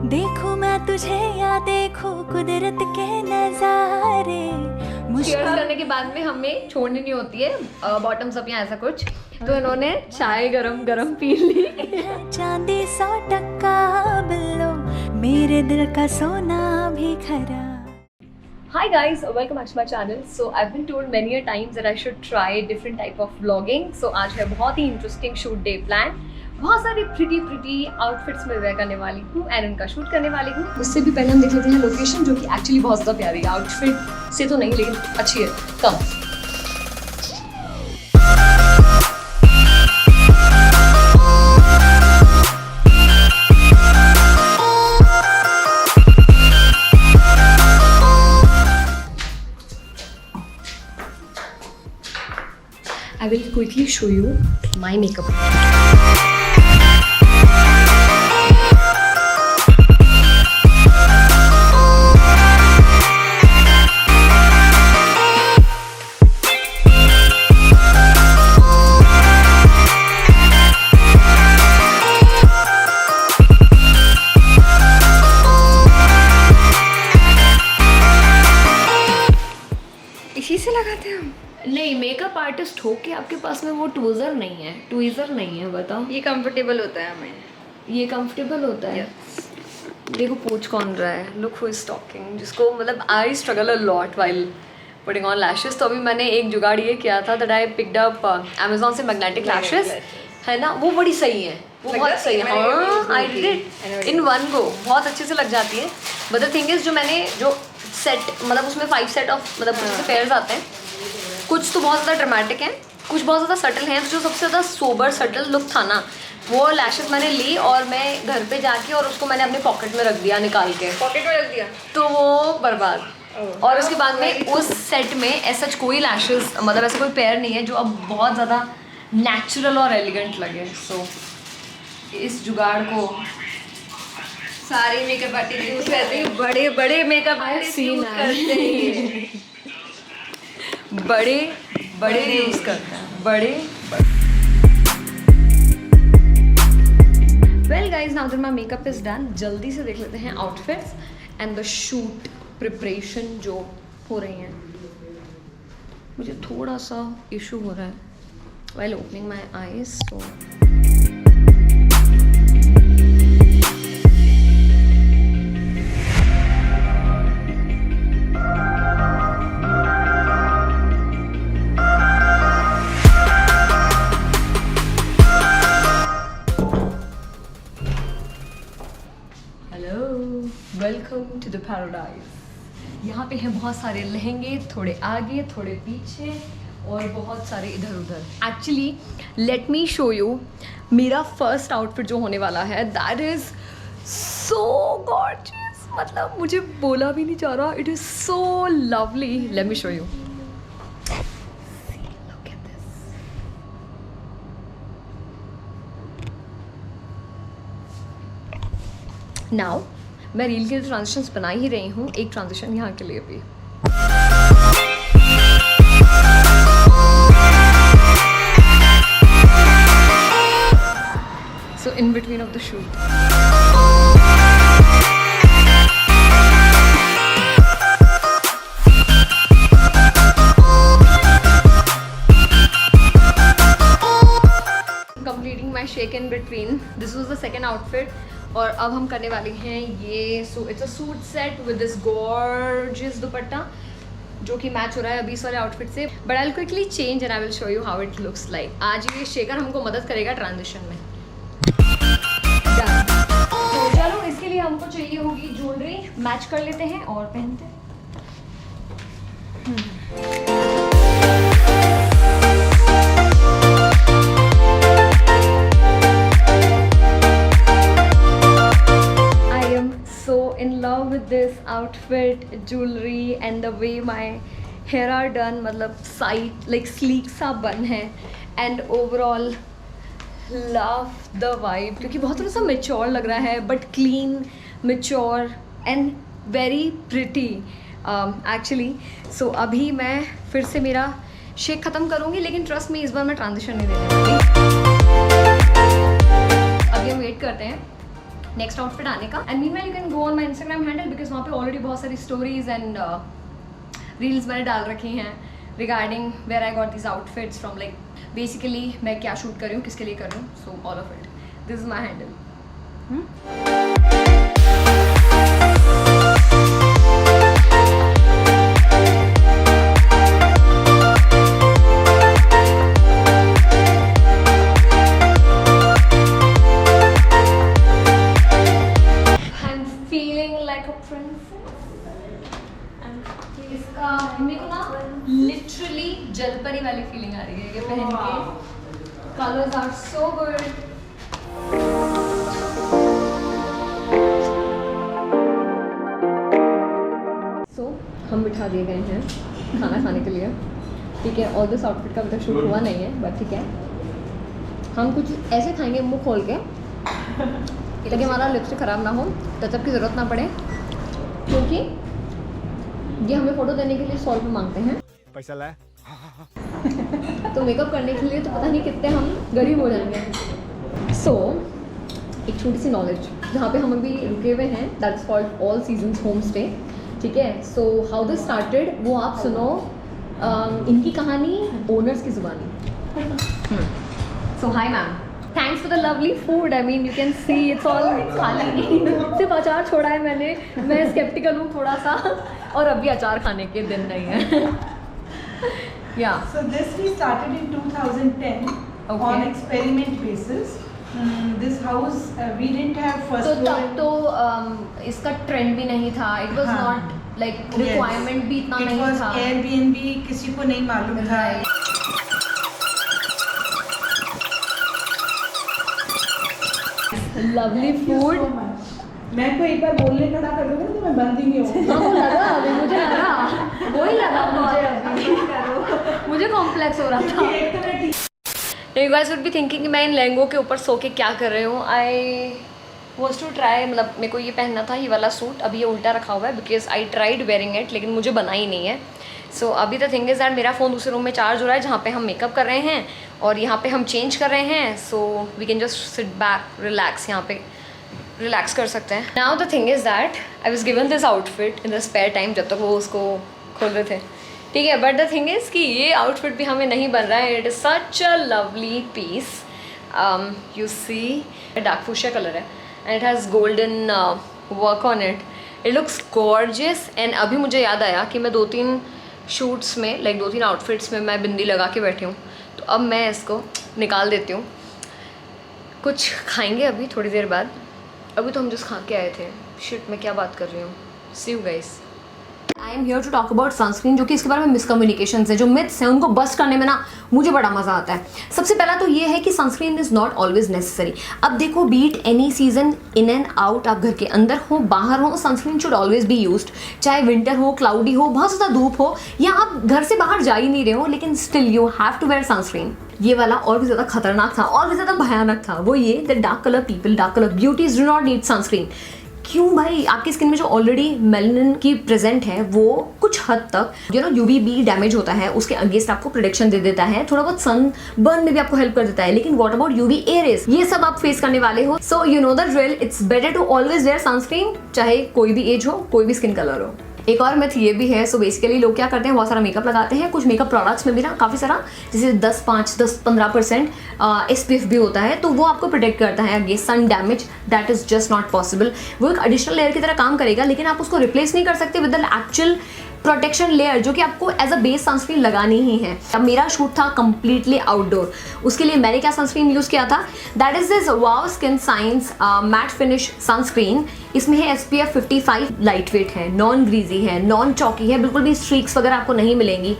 देखूं मैं तुझे या देखूं कुदरत के नजारे। चीयर्स करने के बाद में हमें छोड़नी नहीं होती है बॉटम्स अप या ऐसा कुछ, तो इन्होंने चाय गरम गरम पी ली। चांदी 100% बिल्लो, मेरे दिल का सोना भी खरा। Hi guys, welcome back to my channel. So I've been told many a times that I should try different type of vlogging. So आज है बहुत ही interesting shoot day plan. बहुत सारी pretty outfits में wear करने वाली हूँ and उनका shoot करने वाली हूँ। उससे भी पहले हम देख लेते हैं लोकेशन, जो कि एक्चुअली बहुत ज़्यादा प्यारी है। आउटफिट से तो नहीं, लेकिन अच्छी है। कम I will quickly show you my makeup. इसी से लगाते हैं हम? नहीं, मेकअप आर्टिस्ट हो के आपके पास में वो ट्विज़र नहीं है, बताओ। ये कंफर्टेबल होता है हमें, ये कंफर्टेबल होता है। देखो पोच कौन रहा है, लुक हु इज टॉकिंग, जिसको मतलब I struggle a lot while putting on lashes. तो अभी मैंने एक जुगाड़ ये किया था that I picked up Amazon से मैग्नेटिक लैशेस, है ना, वो बड़ी सही है, वो बहुत सही है। हाँ, I did it in one go, बहुत अच्छे से लग जाती है। बट द थिंग इज जो सेट मतलब उसमें 5 सेट ऑफ मतलब कुछ पेयर्स आते हैं, कुछ तो बहुत ज़्यादा ड्रामेटिक हैं, कुछ बहुत ज़्यादा सटल हैं। तो जो सबसे ज़्यादा सोबर सटल लुक था ना, वो लैशेस मैंने ली और मैं घर पे जाके और उसको मैंने अपने पॉकेट में रख दिया, निकाल के पॉकेट में रख दिया, तो वो बर्बाद। और उसके बाद में उस सेट में ऐसा कोई लैशेस मतलब ऐसा कोई पेयर नहीं है जो अब बहुत ज़्यादा नेचुरल और एलिगेंट लगे। सो इस जुगाड़ को सारे मेकअप आर्टिस्ट यूज करते हैं, बड़े बड़े मेकअप आर्टिस्ट यूज करते हैं, बड़े यूज़ करते हैं, बड़े। Well guys, now that my makeup is done, जल्दी से देख लेते हैं outfits and the shoot preparation जो हो रही हैं। मुझे थोड़ा सा इशू हो रहा है while opening my eyes, so welcome to the paradise. यहाँ पे हैं बहुत सारे लहंगे, थोड़े आगे थोड़े पीछे और बहुत सारे इधर उधर। Actually let me show you मेरा फर्स्ट आउटफिट जो होने वाला है, दैट इज़ सो गॉर्जियस, मतलब मुझे बोला भी नहीं जा रहा, it is so lovely. Let me show you. Now मैं रील के ट्रांजिशंस बना ही रही हूँ, एक ट्रांजिशन यहाँ के लिए भी। So in between of the shoot completing my shake in between, this was the second outfit. और अब हम करने वाले हैं ये, so it's a suit set with this gorgeous dupatta जो कि मैच हो रहा है अभी इस वाले आउटफिट से। But I will quickly change and I will show you how it looks like. आज ये शेकर हमको मदद करेगा ट्रांजिशन में। तो चलो, इसके लिए हमको चाहिए होगी ज्वेलरी, मैच कर लेते हैं और पहनते हैं। In love with this outfit, jewelry and the way my hair are done, मतलब side like sleek सा बन है and overall love the vibe, क्योंकि बहुत थोड़ा सा mature लग रहा है but clean, mature and very pretty actually. So अभी मैं फिर से मेरा शेक ख़त्म करूँगी, लेकिन ट्रस्ट में इस बार मैं ट्रांजिशन नहीं देने वाली। अभी हम वेट करते हैं नेक्स्ट आउटफिट आने का। And meanwhile you can go on my Instagram handle because वहाँ पे ऑलरेडी बहुत सारी स्टोरीज एंड रील्स मैंने डाल रखी हैं regarding where I got this outfits from, like basically मैं क्या शूट कर रही हूँ, किसके लिए कर रही हूँ, so all of it, this is my handle. मेरे को ना लिटरली जलपरी वाली फीलिंग आ रही है ये पहन के। Colours are so good. So हम बिठा दिए गए हैं खाना खाने के लिए, ठीक है। और दिस आउटफिट का अभी तक शूट हुआ नहीं है, बट ठीक है, हम कुछ ऐसे खाएंगे मुंह खोल के ताकि हमारा लिपस्टिक ख़राब ना हो, टचअप की ज़रूरत ना पड़े, क्योंकि ये हमें फ़ोटो देने के लिए 100 रुपये मांगते हैं। पैसा लाए तो मेकअप करने के लिए तो पता नहीं कितने हम गरीब हो जाएंगे। सो एक छोटी सी नॉलेज जहाँ पे हम अभी रुके हुए हैं, that is called all seasons home stay, ठीक है। सो हाउ दिस स्टार्टेड वो आप सुनो, इनकी कहानी ओनर्स की ज़ुबानी। So hi ma'am, thanks for the lovely food. I mean you can see it's all खाली सिर्फ अचार छोड़ा है मैंने। मैं स्केप्टिकल हूँ थोड़ा सा, और अभी अचार खाने के दिन नहीं है। Yeah. So this we started in 2010 on experiment basis. This house we didn't have first तो floor. तब तो इसका ट्रेंड भी नहीं था, it was not like requirement भी इतना नहीं था। It was Airbnb, किसी को नहीं मालूम था। Lovely food. मैं को एक बार बोलने खड़ा कर दूंगा तो मैं बंद ही नहीं होऊंगी। हाँ, वो लगा अभी मुझे लगा, वही लगा मुझे कॉम्प्लेक्स हो रहा था। You guys would be thinking कि मैं इन लहंगों के ऊपर सो के क्या कर रही हूँ। आई वॉज टू ट्राई, मतलब मेरे को ये पहनना था ये वाला सूट, अभी ये उल्टा रखा हुआ है because I tried wearing it, लेकिन मुझे बना ही नहीं है। सो अभी द थिंग इज़ दैट मेरा फ़ोन दूसरे रूम में चार्ज हो रहा है जहाँ पे हम मेकअप कर रहे हैं, और यहाँ पे हम चेंज कर रहे हैं। So we can just sit back, relax, यहाँ पे रिलैक्स कर सकते हैं। Now the thing is that I was given this outfit in the spare time, जब तक वो उसको खोल रहे थे, ठीक है। बट द थिंग इज़ कि ये आउटफिट भी हमें नहीं बन रहा है। It is such a lovely piece, you see dark fuchsia colour है and it has golden work on it, it looks gorgeous. And अभी मुझे याद आया कि मैं 2-3 शूट्स में, लाइक 2-3 आउटफिट्स में मैं बिंदी लगा के बैठी हूँ, तो अब मैं इसको निकाल देती हूँ। कुछ खाएंगे अभी थोड़ी देर बाद, अभी तो हम जस्ट खा के आए थे। शिट, मैं क्या बात कर रही हूँ। See you guys. I am here to talk about sunscreen, जो कि इसके बारे में मिसकम्युनिकेशंस है, जो मिथ्स हैं उनको बस्ट करने में ना मुझे बड़ा मज़ा आता है। सबसे पहला तो ये है कि sunscreen is not always necessary. अब देखो, be it any season, in and out, आप घर के अंदर हो बाहर हो, sunscreen should always be used. चाहे विंटर हो, क्लाउडी हो, बहुत ज़्यादा धूप हो, या आप घर से बाहर जा ही नहीं रहे हो, लेकिन still you have to wear sunscreen. ये वाला और भी ज़्यादा खतरनाक था, और भी ज़्यादा भयानक था। वो ये the dark colour people, dark colour beauties do not need sunscreen. क्यों भाई? आपकी स्किन में जो ऑलरेडी मेलानिन की प्रेजेंट है वो कुछ हद तक UVB डैमेज होता है, उसके अगेंस्ट आपको प्रोटेक्शन दे देता है, थोड़ा बहुत सन बर्न में भी आपको हेल्प कर देता है। लेकिन what about UV A rays, ये सब आप फेस करने वाले हो। So you know the drill, it's better to always wear sunscreen, चाहे कोई भी एज हो, कोई भी स्किन कलर हो। एक और मिथ ये भी है, सो बेसिकली लोग क्या करते हैं, बहुत सारा मेकअप लगाते हैं, कुछ मेकअप प्रोडक्ट्स में भी ना काफ़ी सारा, जैसे 10-15% SPF भी होता है, तो वो आपको प्रोटेक्ट करता है against sun damage. That is just not possible. वो एक एडिशनल लेयर की तरह काम करेगा, लेकिन आप उसको रिप्लेस नहीं कर सकते with the actual protection layer, जो कि आपको एज अ बेस सनस्क्रीन लगानी ही है। अब मेरा शूट था कंप्लीटली आउटडोर, उसके लिए मैंने क्या सनस्क्रीन यूज़ किया था, that is this wow skin science matte finish sunscreen. इसमें है SPF 55, लाइट वेट है, नॉन ग्रीजी है, नॉन चॉकी है, बिल्कुल भी स्ट्रीक्स वगैरह आपको नहीं मिलेंगी,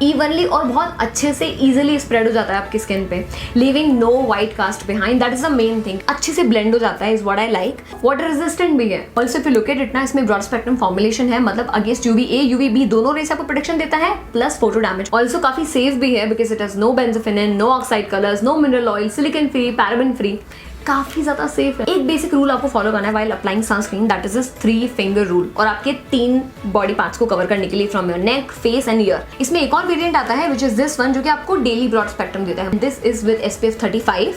इवनली और बहुत अच्छे से ईजिली स्प्रेड हो जाता है आपकी स्किन पे, leaving no white cast behind. That is the main thing, अच्छे से ब्लेंड हो जाता है, is what I like. Water resistant भी है। Also if you look at it ना, इसमें ब्रॉड स्पेक्ट्रम फॉर्मुलेशन है, मतलब अगेंस्ट UVA UVB दोनों रे से आपको प्रोटेक्शन देता है, प्लस फोटो डैमेज। ऑल्सो काफी सेफ भी है because it has no benzophenone, no oxide colours, no mineral oil, silicone free, paraben free, काफी ज्यादा सेफ है। एक बेसिक रूल आपको फॉलो करना है while applying sunscreen, that is this 3 finger rule, और आपके 3 बॉडी पार्ट्स को कवर करने के लिए, from your neck, face and year. इसमें एक और वेरिएंट आता है विच इज दिस वन, जो कि आपको डेली ब्रॉड स्पेक्ट्रम देता है। This is with SPF 35।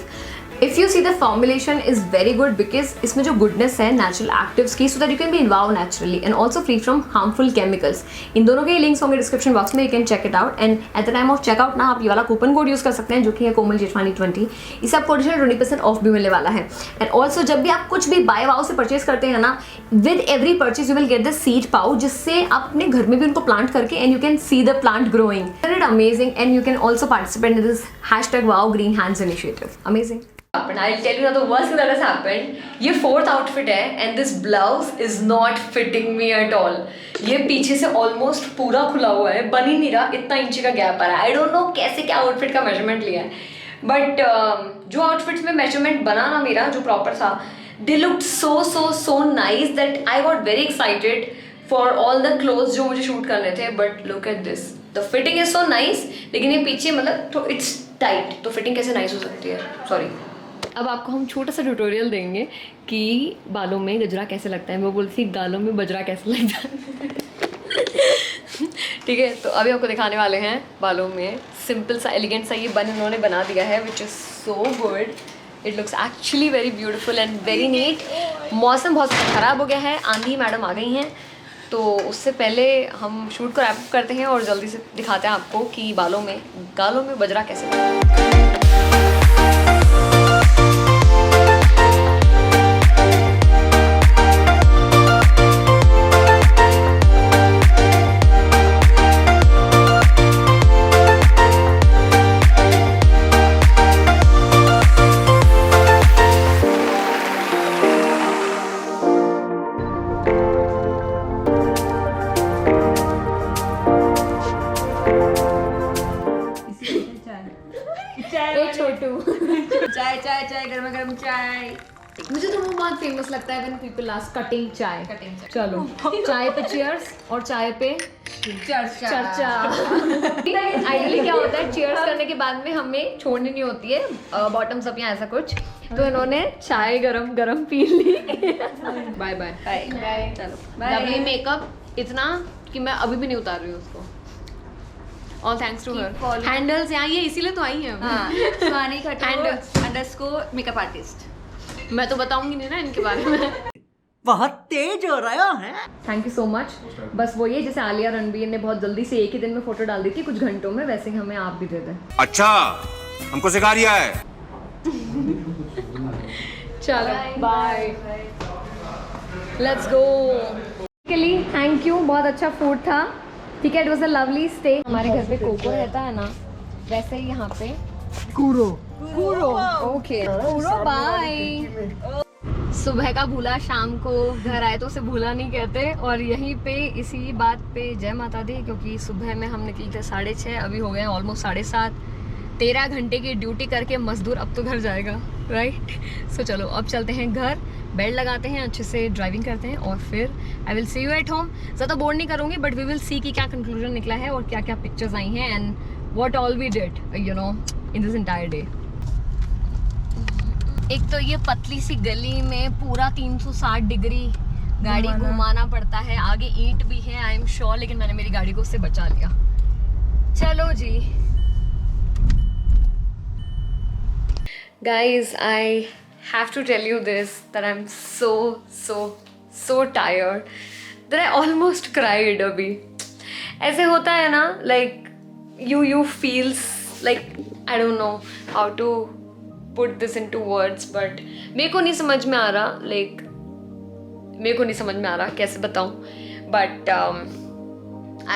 If you see the formulation is very good because इसमें जो गुडनेस है नेचुरल एक्टिव्स की, so that you can be involve naturally and also free from harmful chemicals. इन दोनों के links होंगे डिस्क्रिप्शन बॉक्स में, you can check it out. And at the time of checkout ना आप ये वाला कूपन कोड यूज़ कर सकते हैं जो कि है कोमल जेठवानी 20. इससे आपको एडिशनल 20% ऑफ भी मिलने वाला है. एंड ऑल्सो जब भी आप कुछ भी बाय वाओ से परचेज करते हैं ना, with every purchase you will get the seed pouch, जिससे आप अपने घर में भी उनको प्लांट करके and you can see the plant growing. It amazing and you can also participate in this #WowGreenHands initiative. Amazing. I'll tell you now the worst thing that has happened. ये 4th outfit है and this blouse is not fitting me at all. ये पीछे से almost पूरा खुला हुआ है, बन ही नहीं रहा, इतना इंची का गैप आ रहा है. I don't know कैसे क्या आउटफिट का मेजरमेंट लिया है, बट जो आउटफिट्स में मेजरमेंट बना ना मेरा जो प्रॉपर था, they looked so nice that I got very excited for all the clothes जो मुझे शूट करने थे. But look at this, the fitting is so nice, लेकिन ये पीछे मतलब तो it's tight, तो फिटिंग कैसे नाइस हो सकती है. सॉरी. अब आपको हम छोटा सा ट्यूटोरियल देंगे कि बालों में गजरा कैसे लगता है. वो बोलती थी गालों में बजरा कैसे लगता है. ठीक है, तो अभी आपको दिखाने वाले हैं बालों में सिंपल सा एलिगेंट सा ये बन उन्होंने बना दिया है, which is so good. It looks actually very beautiful and very neat. मौसम बहुत ख़राब हो गया है, आंधी मैडम आ गई हैं, तो उससे पहले हम शूट को रैप अप करते हैं और जल्दी से दिखाते हैं आपको कि गालों में बजरा कैसे लगता है. चाय गरम चाय. मुझे तो वो बहुत फेमस लगता है व्हेन पीपल आस्क कटिंग चाय. चलो चाय पे चीयर्स और चाय पे चर्चा. आइडियली क्या होता है, चीयर्स करने के बाद में हमें छोड़नी नहीं होती है बॉटम्स अप या ऐसा कुछ, तो इन्होंने चाय गरम पी ली. Bye bye. चलो लवली मेकअप इतना कि मैं अभी भी नहीं उतार रही हूँ उसको. All thanks to her. Handles यहाँ ये इसीलिए तो आई हैं. Swani _ makeup artist. मैं तो बताऊंगी नहीं ना इनके बारे में. बहुत तेज हो रहा है. Thank you so much. बस वो ये जैसे आलिया रणबीर ने बहुत जल्दी से एक ही दिन में फोटो डाल दी थी कुछ घंटों में, वैसे ही हमें आप भी दे दें. अच्छा हमको सिखा रिया है. चलो bye. Let's go. Thank you, बहुत अच्छा फूड था. ठीक है, it was a lovely stay. हमारे घर पे कोको रहता है ना, वैसे ही यहाँ पे कूरो. ओके कूरो. बाय. सुबह का भूला शाम को घर आए तो उसे भूला नहीं कहते. और यहीं पे इसी बात पे जय माता दी, क्योंकि सुबह में हम निकले थे 6:30, अभी हो गए ऑलमोस्ट 7:30. 13 घंटे की ड्यूटी करके मजदूर अब तो घर जाएगा, राइट. सो चलो अब चलते हैं घर, बेल्ट लगाते हैं, अच्छे से ड्राइविंग करते हैं और फिर I will see you at home. ज़्यादा बोर नहीं करूँगी, बट वी विल सी कि क्या कंक्लूजन निकला है और क्या क्या पिक्चर्स आई हैं and what all we did you know in this entire day. एक तो ये पतली सी गली में पूरा 360 डिग्री गाड़ी घुमाना पड़ता है. आगे ईंट भी है आई एम श्योर, लेकिन मैंने मेरी गाड़ी को उससे बचा लिया. चलो जी guys, I have to tell you this, that I'm so tired that I almost cried अभी. ऐसे होता है ना, like you feels like I don't know how to put this into words, but मेरे को नहीं समझ में आ रहा, like मेरे को नहीं समझ में आ रहा कैसे बताऊँ, but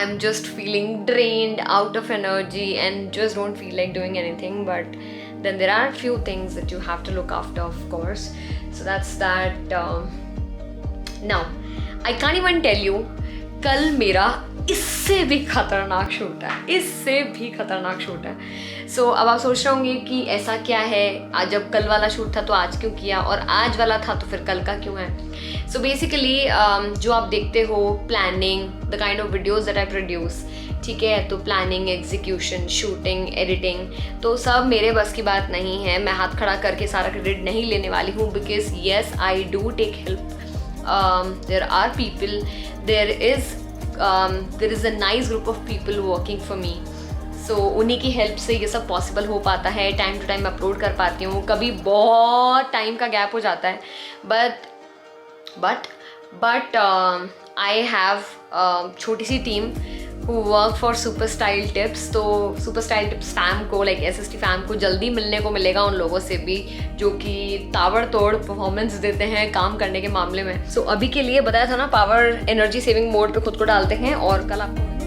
I'm just feeling drained, out of energy and just don't feel like doing anything. But then there are few things that you have to look after, of course. So that's that. Now I can't even tell you, कल मेरा इससे भी खतरनाक shoot है. सो अब आप सोच रहे होंगे कि ऐसा क्या है, आज जब कल वाला शूट था तो आज क्यों किया, और आज वाला था तो फिर कल का क्यों है. सो बेसिकली जो आप देखते हो planning, the kind of videos that I produce, ठीक है, तो प्लानिंग, एग्जीक्यूशन, शूटिंग, एडिटिंग, तो सब मेरे बस की बात नहीं है. मैं हाथ खड़ा करके सारा क्रेडिट नहीं लेने वाली हूँ, because yes I do take help. There are people, there is a nice group of people working for me. सो उन्हीं की हेल्प से ये सब पॉसिबल हो पाता है, टाइम टू टाइम अपलोड कर पाती हूँ। कभी बहुत टाइम का गैप हो जाता है, बट आई हैव छोटी सी team who work for super style tips. तो सुपर स्टाइल टिप्स फैम को, लाइक SST फैम को जल्दी मिलने को मिलेगा उन लोगों से भी जो कि ताबड़तोड़ परफॉर्मेंस देते हैं काम करने के मामले में। सो अभी के लिए बताया था ना, पावर एनर्जी सेविंग मोड पे खुद को डालते हैं और कल आपको